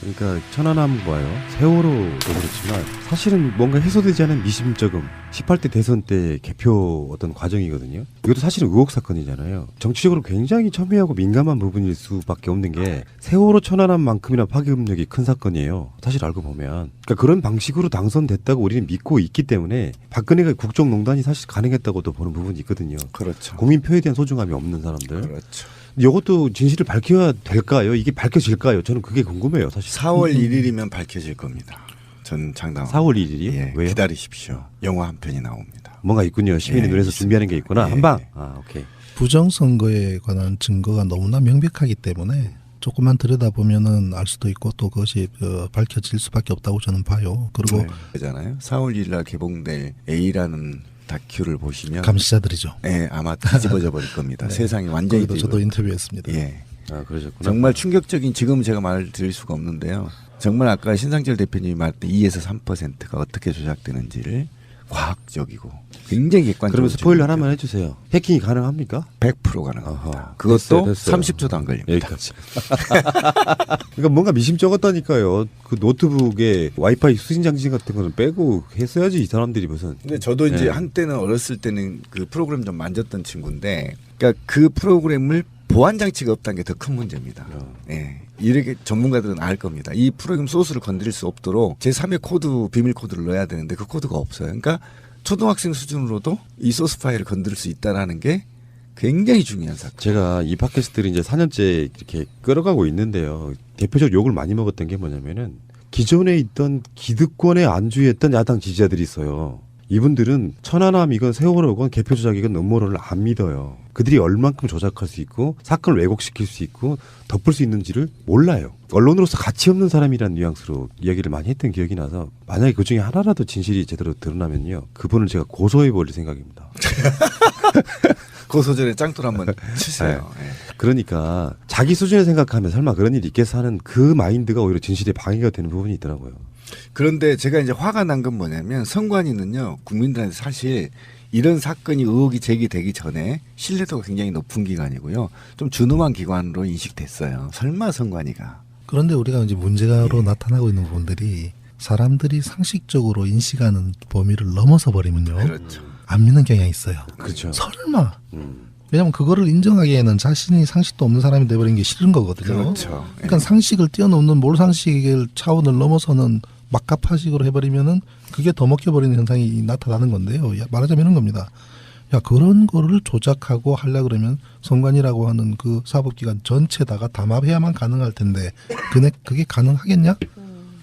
그러니까 천안함과요 세월호도 그렇지만 사실은 뭔가 해소되지 않은 미심쩍음 18대 대선 때 개표 어떤 과정이거든요. 이것도 사실은 의혹 사건이잖아요. 정치적으로 굉장히 첨예하고 민감한 부분일 수밖에 없는 게 세월호 천안함만큼이나 파괴력이 큰 사건이에요. 사실 알고 보면 그러니까 그런 방식으로 당선됐다고 우리는 믿고 있기 때문에 박근혜가 국정농단이 사실 가능했다고도 보는 부분이 있거든요. 그렇죠. 국민 표에 대한 소중함이 없는 사람들. 그렇죠. 이것도 진실을 밝혀야 될까요? 이게 밝혀질까요? 저는 그게 궁금해요. 사실. 4월 1일이면 밝혀질 겁니다. 전 장담합니다. 4월 1일이요? 예, 왜요? 기다리십시오. 영화 한 편이 나옵니다. 뭔가 있군요. 시민의 예, 눈에서 있습니다. 준비하는 게 있구나. 예, 한방. 예. 아, 오케이. 부정선거에 관한 증거가 너무나 명백하기 때문에 조금만 들여다보면은 알 수도 있고 또 그것이 밝혀질 수밖에 없다고 저는 봐요. 그리고 그잖아요. 4월 1일 날 개봉될 A라는 다큐를 보시면 감시자들이죠. 예, 아마 뒤집어져 버릴 겁니다. 네. 세상이 완전히 거기도 저도 인터뷰했습니다. 예. 아, 그러셨구나. 정말 충격적인 지금 제가 말을 드릴 수가 없는데요. 정말 아까 신상철 대표님이 말했던 2에서 3%가 어떻게 조작되는지를 과학적이고 굉장히 객관적으로 그러면 스포일러 하나만 해주세요. 해킹이 가능합니까? 100% 가능합니다. 어허. 그것도 됐어요. 30초도 안 걸립니다. 여기까지. 그러니까 뭔가 미심쩍었다니까요. 그 노트북에 와이파이 수신 장치 같은 거는 빼고 했어야지 이 사람들이 무슨. 근데 저도 이제 네. 한때는 어렸을 때는 그 프로그램 좀 만졌던 친구인데, 그러니까 그 프로그램을 보안 장치가 없다는 게 더 큰 문제입니다. 예. 이렇게 전문가들은 알 겁니다. 이 프로그램 소스를 건드릴 수 없도록 제3의 코드, 비밀 코드를 넣어야 되는데 그 코드가 없어요. 그러니까 초등학생 수준으로도 이 소스 파일을 건드릴 수 있다라는 게 굉장히 중요한 사건. 제가 이 팟캐스트를 이제 4년째 이렇게 끌어가고 있는데요. 대표적으로 욕을 많이 먹었던 게 뭐냐면은 기존에 있던 기득권에 안주했던 야당 지지자들이 있어요. 이분들은 천안함 이건 세월호건 개표 조작이건 음모론을 안 믿어요. 그들이 얼만큼 조작할 수 있고 사건을 왜곡시킬 수 있고 덮을 수 있는지를 몰라요. 언론으로서 가치 없는 사람이라는 뉘앙스로 이야기를 많이 했던 기억이 나서 만약에 그중에 하나라도 진실이 제대로 드러나면요. 그분을 제가 고소해버릴 생각입니다. 고소전에 짱돌 한번 치세요. 예. 그러니까 자기 수준에 생각하면 설마 그런 일이 있겠어 하는 그 마인드가 오히려 진실에 방해가 되는 부분이 있더라고요. 그런데 제가 이제 화가 난 건 뭐냐면 선관위는요 국민들한테 사실 이런 사건이 의혹이 제기되기 전에 신뢰도가 굉장히 높은 기관이고요 좀 준엄한 기관으로 인식됐어요. 설마 선관위가. 그런데 우리가 이제 문제가로 나타나고 있는 부분들이 사람들이 상식적으로 인식하는 범위를 넘어서 버리면요. 그렇죠. 안 믿는 경향이 있어요. 그렇죠. 설마. 왜냐하면 그거를 인정하기에는 자신이 상식도 없는 사람이 돼버린 게 싫은 거거든요. 그렇죠. 그러니까 상식을 뛰어넘는 몰상식의 차원을 넘어서는 막가파식으로 해버리면은 그게 더 먹혀버리는 현상이 나타나는 건데요. 야, 말하자면 이런 겁니다. 야, 그런 거를 조작하고 하려고 그러면 선관위라고 하는 그 사법기관 전체다가 담합해야만 가능할 텐데 그게 가능하겠냐?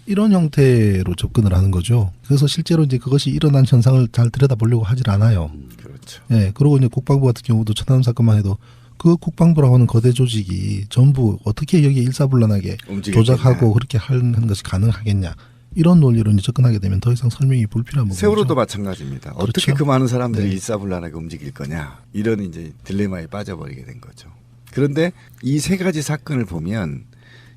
이런 형태로 접근을 하는 거죠. 그래서 실제로 이제 그것이 일어난 현상을 잘 들여다보려고 하질 않아요. 그렇죠. 예, 그리고 이제 국방부 같은 경우도 천안함 사건만 해도 그 국방부라고 하는 거대 조직이 전부 어떻게 여기에 일사불란하게 조작하고 그렇게 하는 것이 가능하겠냐. 이런 논리로 이제 접근하게 되면 더 이상 설명이 불필요한 부분이죠. 세월호도 마찬가지입니다. 그렇죠. 어떻게 그 많은 사람들이 네. 일사불란하게 움직일 거냐. 이런 이제 딜레마에 빠져버리게 된 거죠. 그런데 이 세 가지 사건을 보면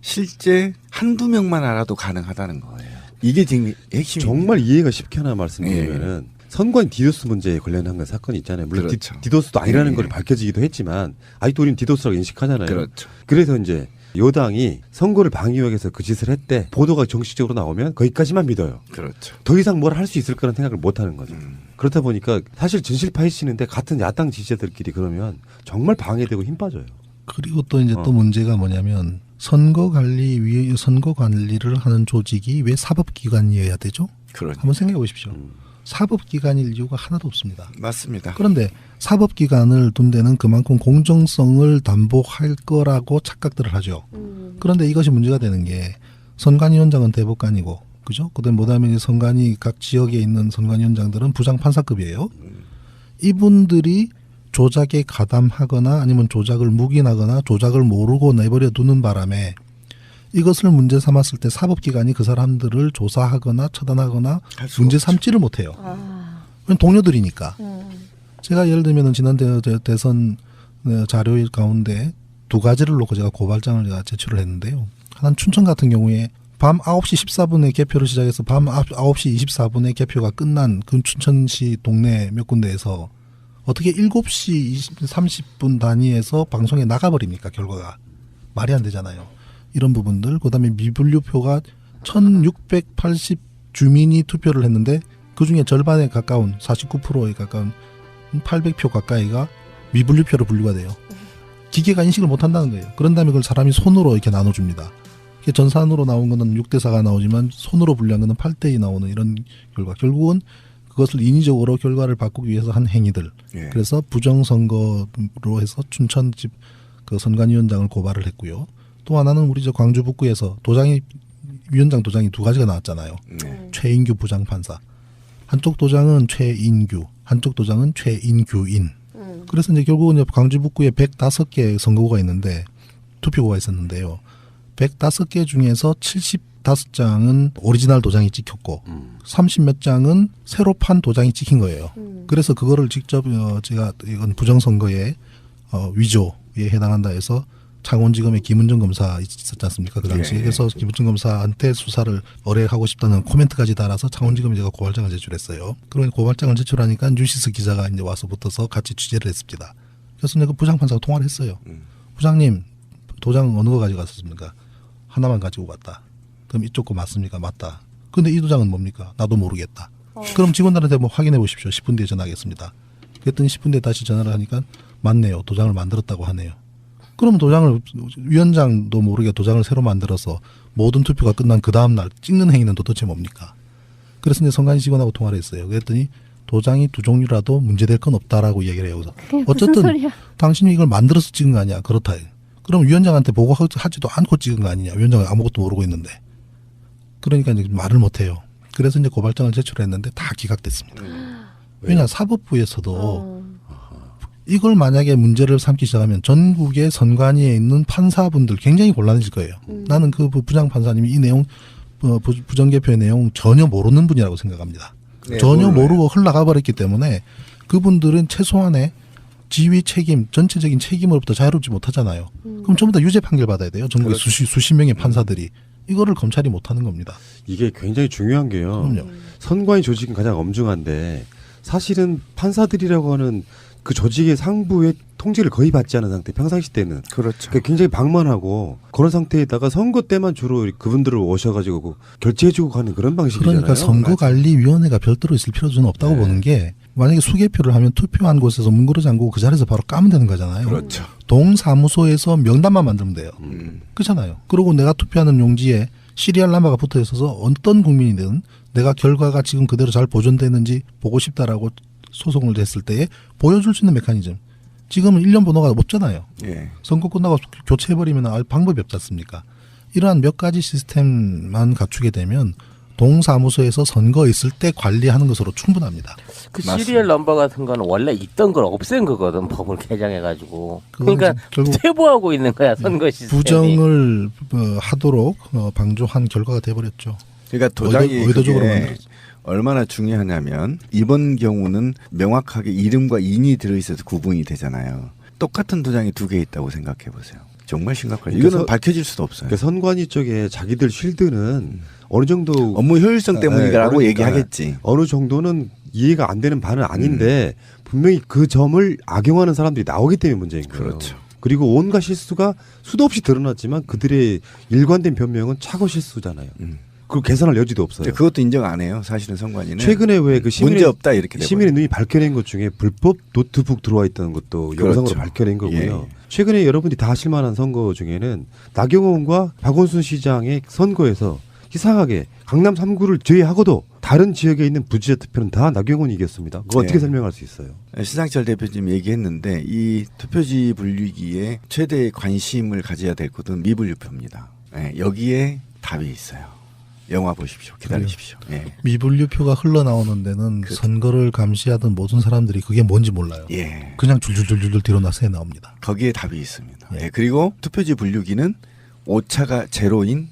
실제 한두 명만 알아도 가능하다는 거예요. 이게 지금 핵심입니다. 정말 이해가 쉽게 하나 말씀드리면은 선관 디도스 문제에 관련한 건 사건이 있잖아요. 물론 그렇죠. 디도스도 아니라는 네. 걸 밝혀지기도 했지만 아직도 우리는 디도스라고 인식하잖아요. 그렇죠. 그래서 이제 여당이 선거를 방해하기 위해서 그 짓을 했대. 보도가 정식적으로 나오면 거기까지만 믿어요. 그렇죠. 더 이상 뭘 할 수 있을 거라는 생각을 못 하는 거죠. 그렇다 보니까 사실 진실 파헤치는데 같은 야당 지지자들끼리 그러면 정말 방해되고 힘 빠져요. 그리고 또 이제 또 문제가 뭐냐면 선거 관리를 하는 조직이 왜 사법기관이어야 되죠? 그렇죠. 한번 생각해 보십시오. 사법기관일 이유가 하나도 없습니다. 맞습니다. 그런데 사법기관을 둔 데는 그만큼 공정성을 담보할 거라고 착각들을 하죠. 그런데 이것이 문제가 되는 게 선관위원장은 대법관이고, 그죠? 그다음에 선관위 각 지역에 있는 선관위원장들은 부장판사급이에요. 이분들이 조작에 가담하거나 아니면 조작을 묵인하거나 조작을 모르고 내버려 두는 바람에 이것을 문제 삼았을 때 사법기관이 그 사람들을 조사하거나 처단하거나 문제 삼지를 못해요. 왜냐면 동료들이니까. 제가 예를 들면 지난 대선 자료 가운데 두 가지를 놓고 제가 고발장을 제가 제출을 했는데요. 하나는 춘천 같은 경우에 밤 9시 14분에 개표를 시작해서 밤 9시 24분에 개표가 끝난 그 춘천시 동네 몇 군데에서 어떻게 7시 30분 단위에서 방송에 나가버립니까? 결과가. 말이 안 되잖아요. 이런 부분들, 그다음에 미분류표가 1680 주민이 투표를 했는데 그중에 절반에 가까운 49%에 가까운 800표 가까이가 미분류표로 분류가 돼요. 기계가 인식을 못한다는 거예요. 그런 다음에 그걸 사람이 손으로 이렇게 나눠줍니다. 전산으로 나온 거는 6대4가 나오지만 손으로 분류한 거는 8대2 나오는 이런 결과. 결국은 그것을 인위적으로 결과를 바꾸기 위해서 한 행위들. 예. 그래서 부정선거로 해서 춘천집 그 선관위원장을 고발을 했고요. 또 하나는 우리 저 광주 북구에서 위원장 도장이 두 가지가 나왔잖아요. 네. 최인규 부장판사. 한쪽 도장은 최인규, 한쪽 도장은 최인규인. 그래서 이제 결국은 이제 광주 북구에 105개 선거구가 있는데 투표구가 있었는데요. 105개 중에서 75장은 오리지널 도장이 찍혔고 30몇 장은 새로 판 도장이 찍힌 거예요. 그래서 그거를 직접 제가 이건 부정선거의 위조에 해당한다 해서 창원지검의 김은정 검사 있었지 않습니까? 그 당시에. 예. 그래서 김은정 검사한테 수사를 의뢰하고 싶다는 코멘트까지 달아서 창원지검에 제가 고발장을 제출했어요. 그런 고발장을 제출하니까 뉴시스 기자가 이제 와서 붙어서 같이 취재를 했습니다. 그래서 내가 부장판사가 통화를 했어요. 부장님, 도장 어느 거 가지고 갔었습니까? 하나만 가지고 갔다. 그럼 이쪽 거 맞습니까? 맞다. 근데 이 도장은 뭡니까? 나도 모르겠다. 그럼 직원들한테 뭐 확인해 보십시오. 10분 뒤에 전화하겠습니다. 그랬더니 10분 뒤에 다시 전화를 하니까 맞네요. 도장을 만들었다고 하네요. 그럼 도장을 위원장도 모르게 도장을 새로 만들어서 모든 투표가 끝난 그 다음 날 찍는 행위는 도대체 뭡니까? 그래서 이제 선관위 직원하고 통화를 했어요. 그랬더니 도장이 두 종류라도 문제될 건 없다라고 얘기를 해요. 어쨌든 당신이 이걸 만들어서 찍은 거 아니야. 그렇다. 그럼 위원장한테 보고하지도 않고 찍은 거 아니냐. 위원장은 아무것도 모르고 있는데. 그러니까 이제 말을 못 해요. 그래서 이제 고발장을 제출했는데 다 기각됐습니다. 왜냐, 사법부에서도 이걸 만약에 문제를 삼기 시작하면 전국의 선관위에 있는 판사분들 굉장히 곤란해질 거예요. 나는 그 부장 판사님이 이 내용, 부정개표의 내용 전혀 모르는 분이라고 생각합니다. 네, 전혀 몰라요. 모르고 흘러가 버렸기 때문에 그분들은 최소한의 지휘 책임, 전체적인 책임으로부터 자유롭지 못하잖아요. 그럼 전부 다 유죄 판결 받아야 돼요. 전국에 수십 명의 판사들이. 이거를 검찰이 못하는 겁니다. 이게 굉장히 중요한 게요. 그럼요. 선관위 조직은 가장 엄중한데 사실은 판사들이라고 하는 그 조직의 상부의 통제를 거의 받지 않은 상태. 평상시 때는 그렇죠. 그러니까 굉장히 방만하고 그런 상태에다가 선거 때만 주로 그분들을 오셔가지고 결제해주고 가는 그런 방식이잖아요. 그러니까 선거관리위원회가 별도로 있을 필요는 없다고 네. 보는 게 만약에 수개표를 하면 투표한 곳에서 문고리 잠그고 그 자리에서 바로 까면 되는 거잖아요. 그렇죠. 동사무소에서 명단만 만들면 돼요. 그렇잖아요. 그리고 내가 투표하는 용지에 시리얼 넘버가 붙어 있어서 어떤 국민이든 내가 결과가 지금 그대로 잘 보존되는지 보고 싶다라고 소송을 했을 때에 보여줄 수 있는 메커니즘. 지금은 1년 번호가 없잖아요. 예. 선거 끝나고 교체해버리면 알 방법이 없지 않습니까? 이러한 몇 가지 시스템만 갖추게 되면 동사무소에서 선거 있을 때 관리하는 것으로 충분합니다. 그 맞습니다. 시리얼 넘버 같은 거는 원래 있던 걸 없앤 거거든. 법을 개정해가지고. 그건 그러니까 결국 퇴보하고 있는 거야 선거 시스템이. 부정을 하도록 방조한 결과가 돼버렸죠. 그러니까 도장이 의도적으로 그게 만들었죠. 얼마나 중요하냐면 이번 경우는 명확하게 이름과 인이 들어있어서 구분이 되잖아요. 똑같은 도장이 두 개 있다고 생각해 보세요. 정말 심각해요. 그러니까 이거는 밝혀질 수도 없어요. 그러니까 선관위 쪽에 자기들 쉴드는 어느 정도 업무 효율성 때문이라고 그러니까 얘기하겠지. 어느 정도는 이해가 안 되는 바는 아닌데 분명히 그 점을 악용하는 사람들이 나오기 때문에 문제인 거예요. 그렇죠. 그리고 온갖 실수가 수도 없이 드러났지만 그들의 일관된 변명은 차고 실수잖아요. 그걸 개선할 여지도 없어요. 근데 그것도 인정 안 해요. 사실은 선관위는. 최근에 왜 그 문제 없다 이렇게 시민의 눈이 밝혀낸 것 중에 불법 노트북 들어와 있다는 것도 그렇죠. 영상으로 밝혀낸 거고요. 예. 최근에 여러분들이 다 하실 만한 선거 중에는 나경원과 박원순 시장의 선거에서 이상하게 강남 3구를 제외하고도 다른 지역에 있는 부지자 투표는 다 나경원이 이겼습니다. 그거 어떻게 네. 설명할 수 있어요? 신상철 대표님 얘기했는데 이 투표지 분류기에 최대의 관심을 가져야 될 것은 미분류표입니다. 예, 여기에 답이 있어요. 영화 보십시오. 기다리십시오. 예. 미분류표가 흘러나오는 데는 선거를 감시하던 모든 사람들이 그게 뭔지 몰라요. 예. 그냥 줄줄줄줄 뒤로 나서 나옵니다. 거기에 답이 있습니다. 예. 그리고 투표지 분류기는 오차가 제로인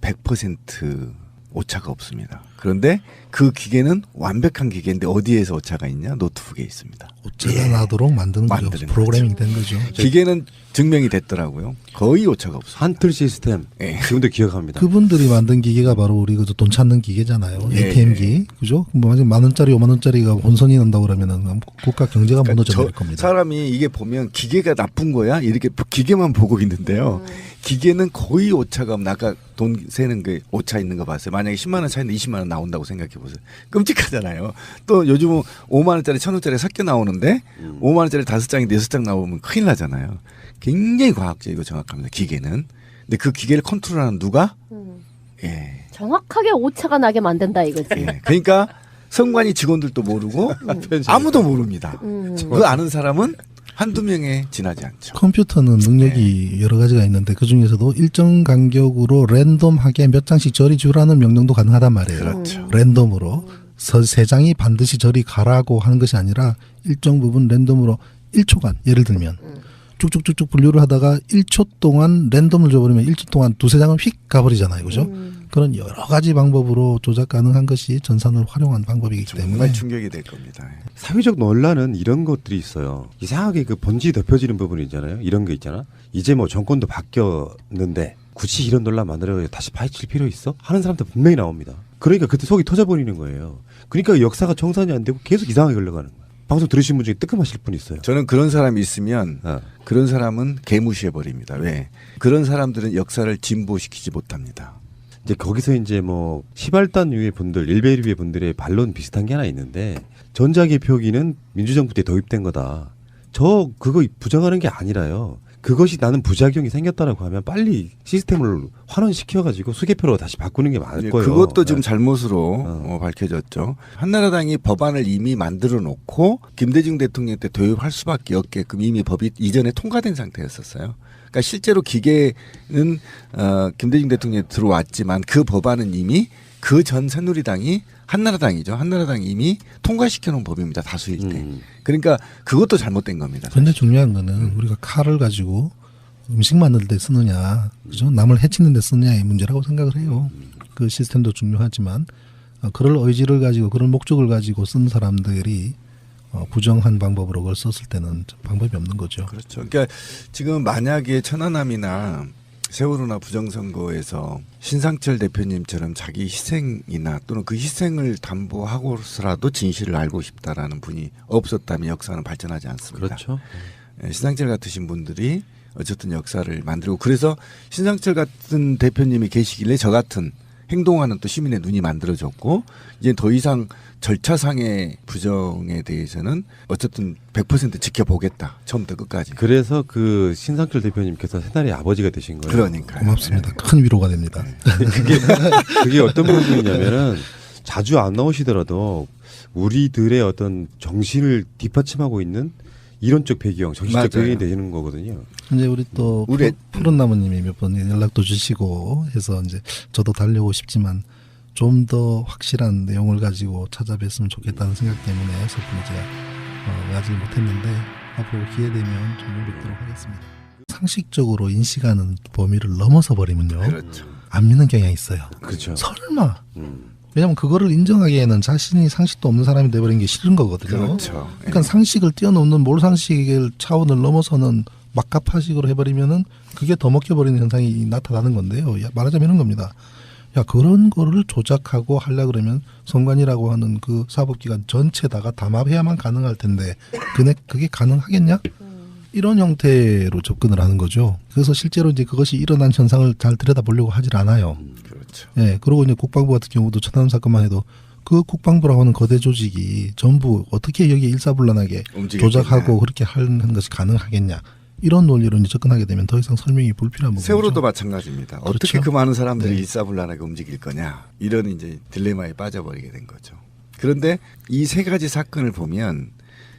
100% 오차가 없습니다. 그런데 그 기계는 완벽한 기계인데 어디에서 오차가 있냐? 노트북에 있습니다. 오차가 나도록 만드는 거죠. 만드는 프로그래밍 된 거죠. 기계는 증명이 됐더라고요. 거의 오차가 없어요. 한틀 시스템 예. 지금도 기억합니다. 그분들이 만든 기계가 바로 우리 그 돈 찾는 기계잖아요. 예, ATM기. 그죠? 뭐 만 원짜리, 5만 원짜리가 혼선이 난다고 그러면은 국가 경제가 무너져 버릴 겁니다. 사람이 이게 보면 기계가 나쁜 거야? 이렇게 기계만 보고 있는데요. 기계는 거의 오차가 없나. 아까 돈 세는 게 오차 있는 거 봤어요. 만약에 10만 원 차이인데 20만 원 나온다고 생각해 보세요. 끔찍하잖아요. 또 요즘은 5만 원짜리 1,000원짜리 섞여 나오는데 5만 원짜리 5장인데 6장 나오면 큰일 나잖아요. 굉장히 과학적이고 정확합니다. 기계는. 근데 그 기계를 컨트롤하는 누가? 예. 정확하게 오차가 나게 만든다 이거지. 예. 그러니까 성관이 직원들도 모르고 아무도 모릅니다. 그 아는 사람은 한두 명에 지나지 않죠. 컴퓨터는 능력이 여러 가지가 있는데 그 중에서도 일정 간격으로 랜덤하게 몇 장씩 저리 주라는 명령도 가능하단 말이에요. 그렇죠. 랜덤으로 세 장이 반드시 저리 가라고 하는 것이 아니라 일정 부분 랜덤으로 1초간 예를 들면 쭉쭉쭉쭉 분류를 하다가 1초 동안 랜덤을 줘버리면 1초 동안 두세 장은 휙 가버리잖아요. 그죠? 그런 여러 가지 방법으로 조작 가능한 것이 전산을 활용한 방법이기 때문에 정말 충격이 될 겁니다. 사회적 논란은 이런 것들이 있어요. 이상하게 그 번지 덮여지는 부분이 있잖아요. 이런 게 있잖아. 이제 뭐 정권도 바뀌었는데 굳이 이런 논란 만들어 다시 파헤칠 필요 있어? 하는 사람들 분명히 나옵니다. 그러니까 그때 속이 터져버리는 거예요. 그러니까 역사가 정산이 안 되고 계속 이상하게 흘러가는 거예요. 방송 들으신 분 중에 뜨끔하실 분 있어요. 저는 그런 사람이 있으면 어. 그런 사람은 개무시해 버립니다. 왜? 그런 사람들은 역사를 진보시키지 못합니다. 이제 거기서 이제 뭐 시발단 위의 분들, 일베일 위의 분들의 반론 비슷한 게 하나 있는데 전자개표기는 민주정부 때 도입된 거다. 저 그거 부정하는 게 아니라요. 그것이 나는 부작용이 생겼다라고 하면 빨리 시스템을 환원시켜가지고 수개표로 다시 바꾸는 게 맞을 거예요. 그것도 좀 네. 잘못으로 밝혀졌죠. 한나라당이 법안을 이미 만들어 놓고 김대중 대통령 때 도입할 수밖에 없게끔 이미 법이 이전에 통과된 상태였었어요. 그러니까 실제로 기계는 김대중 대통령이 들어왔지만 그 법안은 이미 그 전 새누리당이 한나라당이죠. 한나라당이 이미 통과시켜 놓은 법입니다. 다수일 때. 그러니까 그것도 잘못된 겁니다. 근데 중요한 거는 우리가 칼을 가지고 음식 만들 때 쓰느냐, 그죠? 남을 해치는 데 쓰느냐의 문제라고 생각을 해요. 그 시스템도 중요하지만 그럴 의지를 가지고 그런 목적을 가지고 쓴 사람들이 부정한 방법으로 그걸 썼을 때는 방법이 없는 거죠. 그렇죠. 그러니까 지금 만약에 천안함이나 세월호나 부정선거에서 신상철 대표님처럼 자기 희생이나 또는 그 희생을 담보하고서라도 진실을 알고 싶다라는 분이 없었다면 역사는 발전하지 않습니다. 그렇죠. 신상철 같으신 분들이 어쨌든 역사를 만들고 그래서 신상철 같은 대표님이 계시길래 저 같은 행동하는 또 시민의 눈이 만들어졌고 이제 더 이상 절차상의 부정에 대해서는 어쨌든 100% 지켜보겠다. 처음부터 끝까지. 그래서 그 신상철 대표님께서 새날의 아버지가 되신 거예요. 그러니까요. 고맙습니다. 큰 위로가 됩니다. 그게 어떤 부분이냐면은 자주 안 나오시더라도 우리들의 어떤 정신을 뒷받침하고 있는 이론적 배경, 정신적 맞아요. 배경이 되는 거거든요. 이제 우리 또 우리- 푸른 나무님이 몇 번 연락도 주시고 해서 이제 저도 달려오고 싶지만 좀 더 확실한 내용을 가지고 찾아뵀으면 좋겠다는 생각 때문에 섣불리 제가 가지 못했는데 앞으로 기회 되면 좀 뵙도록 하겠습니다. 상식적으로 인식하는 범위를 넘어서 버리면요 그렇죠. 안 믿는 경향이 있어요. 그렇죠. 설마. 왜냐하면 그거를 인정하기에는 자신이 상식도 없는 사람이 돼버린 게 싫은 거거든요. 그렇죠. 그러니까 상식을 뛰어넘는 몰상식의 차원을 넘어서는 막가파식으로 해버리면은 그게 더 먹혀버리는 현상이 나타나는 건데요. 말하자면 이런 겁니다. 야, 그런 거를 조작하고 하려 그러면 선관위라고 하는 그 사법기관 전체다가 담합해야만 가능할 텐데 그게 가능하겠냐? 이런 형태로 접근을 하는 거죠. 그래서 실제로 이제 그것이 일어난 현상을 잘 들여다보려고 하질 않아요. 그렇죠. 예, 그리고 이제 국방부 같은 경우도 천안함 사건만 해도 그 국방부라고 하는 거대 조직이 전부 어떻게 여기 일사불란하게 움직였겠냐. 조작하고 그렇게 하는 것이 가능하겠냐. 이런 논리로 이제 접근하게 되면 더 이상 설명이 불필요한 부분이죠. 세월호도 마찬가지입니다. 어떻게 그렇죠. 그 많은 사람들이 네. 일사불란하게 움직일 거냐. 이런 이제 딜레마에 빠져버리게 된 거죠. 그런데 이 세 가지 사건을 보면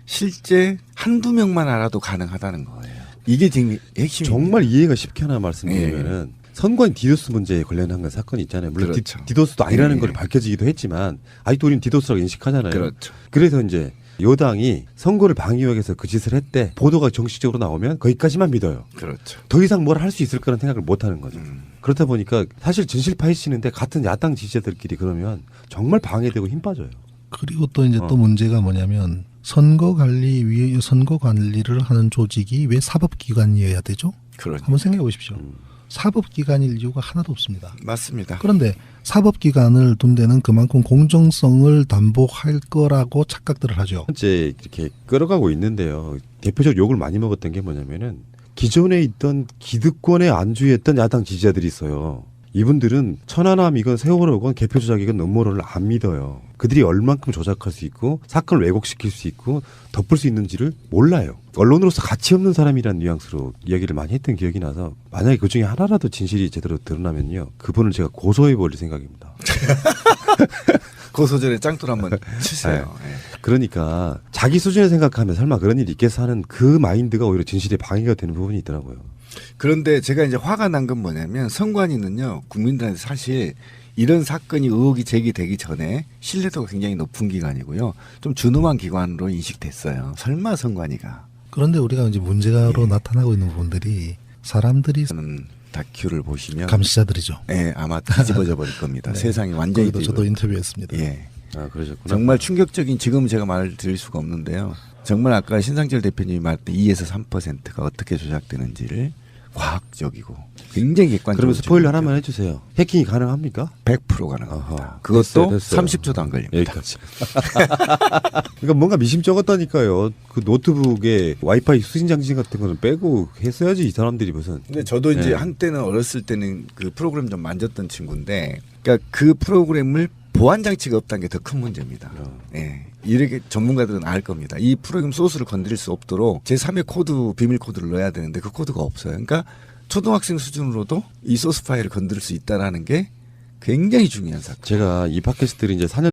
실제 한두 명만 알아도 가능하다는 거예요. 이게 지금 핵심입니다. 정말 이해가 쉽게 하나 말씀드리면은 선관 디도스 문제에 관련한 건 사건이 있잖아요. 물론 그렇죠. 디도스도 아니라는 예. 걸 밝혀지기도 했지만 아직도 우리는 디도스라고 인식하잖아요. 그렇죠. 그래서 이제 여당이 선거를 방해하기 위해서 그 짓을 했대. 보도가 정식적으로 나오면 거기까지만 믿어요. 그렇죠. 더 이상 뭘 할 수 있을 거라는 생각을 못 하는 거죠. 그렇다 보니까 사실 진실 파헤치는데 같은 야당 지지자들끼리 그러면 정말 방해되고 힘 빠져요. 그리고 또 이제 또 문제가 뭐냐면 선거 관리를 하는 조직이 왜 사법기관이어야 되죠? 그렇죠. 한번 생각해 보십시오. 사법기관일 이유가 하나도 없습니다. 맞습니다. 그런데 사법기관을 둔 데는 그만큼 공정성을 담보할 거라고 착각들을 하죠. 현재 이렇게 끌어가고 있는데요. 대표적으로 욕을 많이 먹었던 게 뭐냐면은 기존에 있던 기득권에 안주했던 야당 지지자들이 있어요. 이분들은 천안함 이건 세월호건 개표 조작이건 음모론을 안 믿어요. 그들이 얼만큼 조작할 수 있고 사건을 왜곡시킬 수 있고 덮을 수 있는지를 몰라요. 언론으로서 가치 없는 사람이라는 뉘앙스로 이야기를 많이 했던 기억이 나서 만약에 그중에 하나라도 진실이 제대로 드러나면요. 그분을 제가 고소해버릴 생각입니다. 고소전에 짱돌 한번 치세요. 네. 그러니까 자기 수준에 생각하면 설마 그런 일이 있겠어 하는 그 마인드가 오히려 진실에 방해가 되는 부분이 있더라고요. 그런데 제가 이제 화가 난 건 뭐냐면 선관위는요 국민들한테 사실 이런 사건이 의혹이 제기되기 전에 신뢰도가 굉장히 높은 기관이고요. 좀 준엄한 기관으로 인식됐어요. 설마 선관위가. 그런데 우리가 이제 문제가로 나타나고 있는 부분들이 사람들이 저는 다큐를 보시면 감시자들이죠. 예, 아마 뒤집어져 버릴 겁니다. 세상이 완전히 거기도 저도 인터뷰했습니다. 예. 아, 그러셨구나. 정말 충격적인 지금 제가 말을 드릴 수가 없는데요. 정말 아까 신상철 대표님이 말했던 2에서 3%가 어떻게 조작되는지를 과학적이고 굉장히 객관적으로 그러면 스포일러 하나만 해주세요. 해킹이 가능합니까? 100% 가능합니다. 아하. 그것도 됐어요. 30초도 안 걸립니다. 여기까지. 그러니까 뭔가 미심쩍었다니까요. 그 노트북에 와이파이 수신 장치 같은 거는 빼고 했어야지 이 사람들이 무슨. 근데 저도 이제 네. 한때는 어렸을 때는 그 프로그램 좀 만졌던 친구인데, 그러니까 그 프로그램을 보안 장치가 없다는 게 더 큰 문제입니다. 예. 이렇게 전문가들은 알 겁니다. 이 프로그램 소스를 건드릴 수 없도록 제3의 코드, 비밀 코드를 넣어야 되는데 그 코드가 없어요. 그러니까 초등학생 수준으로도 이 소스 파일을 건드릴 수 있다라는 게 굉장히 중요한 사건. 제가 이 팟캐스트를 이제 4년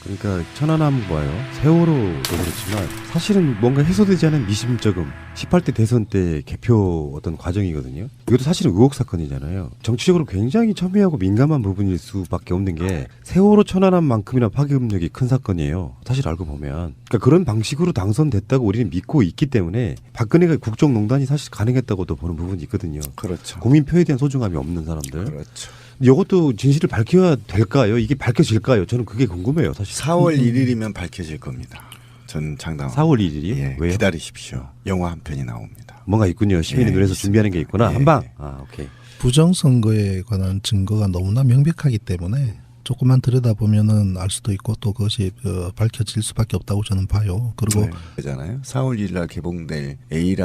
그러니까 천안함 봐요. 세월호도 그렇지만 사실은 뭔가 해소되지 않은 미심쩍음 18대 대선 때 개표 어떤 과정이거든요. 이것도 사실은 의혹 사건이잖아요. 정치적으로 굉장히 첨예하고 민감한 부분일 수밖에 없는 게 세월호 천안함만큼이나 파괴력이 큰 사건이에요. 사실 알고 보면. 그러니까 그런 방식으로 당선됐다고 우리는 믿고 있기 때문에 박근혜가 국정농단이 사실 가능했다고도 보는 부분이 있거든요. 그렇죠. 국민 표에 대한 소중함이 없는 사람들. 그렇죠. 이것도 진실을 밝혀야 될까요? 이게 밝혀질까요? 저는 그게 궁금해요. 사실. 4월 1일이면 밝혀질 겁니다. 전 장담. 4월 1일이요? 예, 왜요? 기다리십시오. 영화 한 편이 나옵니다. 뭔가 있군요. 시민의 예, 눈에서 있습니다. 준비하는 게 있구나. 예, 한방. 예. 아, 오케이. 부정선거에 관한 증거가 너무나 명백하기 때문에 조금만 들여다보면은 알 수도 있고 또 그것이 밝혀질 수밖에 없다고 저는 봐요. 그리고 그잖아요. 4월 1일 날 개봉될 A라